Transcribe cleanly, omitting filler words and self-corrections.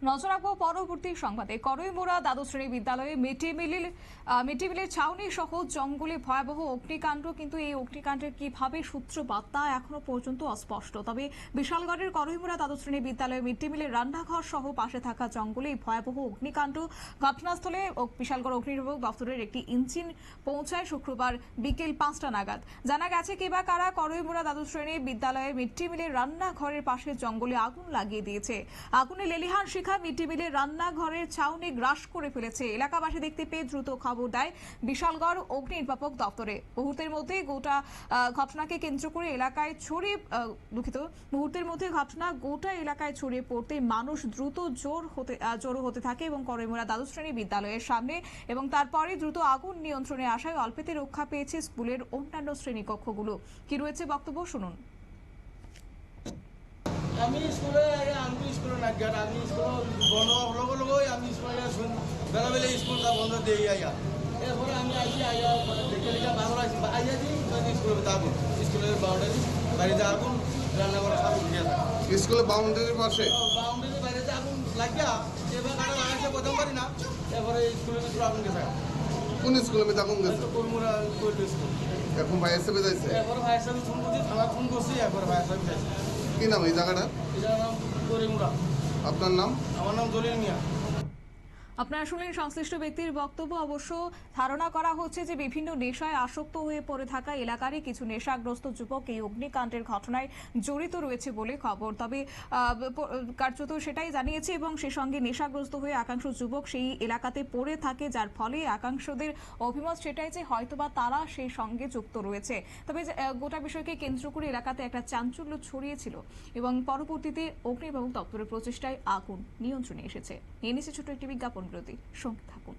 নজর রাখবো পরবর্তী সংবাদে। করইমুড়া দ্বাদশ শ্রেণী বিদ্যালয়ে মিড ডে মিলের ছাউনি সহ জঙ্গলে ভয়াবহ অগ্নিকাণ্ড, কিন্তু এই অগ্নিকাণ্ডের কিভাবে সূত্রপাত তা এখনো পর্যন্ত অস্পষ্ট। তবে বিশালগড়ের করইমুড়া দ্বাদশ শ্রেণী বিদ্যালয়ে মিড ডে মিলের রান্নাঘর সহ পাশে থাকা জঙ্গলে ভয়াবহ অগ্নিকাণ্ড। ঘটনাস্থলে বিশালগড় অগ্নিনির্বাপক দপ্তরের একটি ইঞ্জিন পৌঁছায় শুক্রবার বিকেল 5টা নাগাদ। জানা গেছে কিবা কারা করইমুড়া দ্বাদশ শ্রেণী বিদ্যালয়ে মিড ডে মিলের রান্নাঘরের পাশে জঙ্গলে আগুন লাগিয়ে দিয়েছে। আগুনে লেলিহান শিখা মিড ডে মিলের রান্নাঘরের ছাউনি গ্রাস করে ফেলেছে। এলাকাবাসী দেখতে পেয়ে দ্রুত খবর দেয় বিশালগড় অগ্নি নির্বাপক দপ্তরে। মুহূর্তের মধ্যে গোটা ঘটনাকে কেন্দ্র করে এলাকায় গোটা এলাকায় ছড়িয়ে পড়তে মানুষ দ্রুত জড়ো হতে থাকে এবং করইমুড়া দ্বাদশ শ্রেণী বিদ্যালয়ের সামনে, এবং তারপরে দ্রুত আগুন নিয়ন্ত্রণে আসায় অল্পেতে রক্ষা পেয়েছে স্কুলের অন্যান্য শ্রেণীকক্ষগুলো। কি রয়েছে বক্তব্য শুনুন। আমি স্কুলে না গেট আমি স্কুল বন্ধ হওয়ার লগে আমি স্কুলে বেলা বেলা স্কুলটা বন্ধ দিয়ে আইয়া এরপরে আমি আইয়া দেখে লিখা বাংলা আইয়া দিই স্কুলের আগুন, স্কুলের বাউন্ডারি বাড়িতে আগুন, রান্নাঘরে সব উঠে থাকে। স্কুলের বাউন্ডারির পাশে বাউন্ডারির বাইরেতে আগুন লাগিয়া এবার কাটা লাগাইছে প্রথম পারি না, এরপরে স্কুলের ভিতরে আগুন গেছে। কোন স্কুলের মধ্যে আগুন গেছে? কলমুড়া স্কুল। এখন ফায়ার সার্ভিস আইছে? এরপরে ফায়ার সার্ভিস ফোন করছি, থানা ফোন করছি, এরপরে ফায়ার সার্ভিস আইছে। কি নাম এই জায়গাটা? এটার নাম করিমুড়া। আপনার নাম? আমার নাম জলিল মিয়া। আপনারা শুনলেন সংশ্লিষ্ট ব্যক্তির বক্তব্য। অবশ্য ধারণা করা হচ্ছে যে বিভিন্ন নেশায় আসক্ত হয়ে পড়ে থাকা এলাকারই কিছু নেশাগ্রস্ত যুবক এই অগ্নিকাণ্ডের ঘটনায় জড়িত রয়েছে বলে খবর। তবে কার্যত সেটাই জানিয়েছে, এবং সে সঙ্গে নেশাগ্রস্ত হয়ে একাংশ যুবক সেই এলাকাতে পড়ে থাকে, যার ফলে একাংশদের অভিমত সেটাই যে হয়তোবা তারা সেই সঙ্গে যুক্ত রয়েছে। তবে গোটা বিষয়কে কেন্দ্র করে এলাকাতে একটা চাঞ্চল্য ছড়িয়েছিল, এবং পরবর্তীতে অগ্নি নির্বাপক দপ্তরের প্রচেষ্টায় আগুন নিয়ন্ত্রণে এসেছে। নিয়ে নিচ্ছে ছোট্ট একটি বিজ্ঞাপন বিরতি, সঙ্গে থাকুন।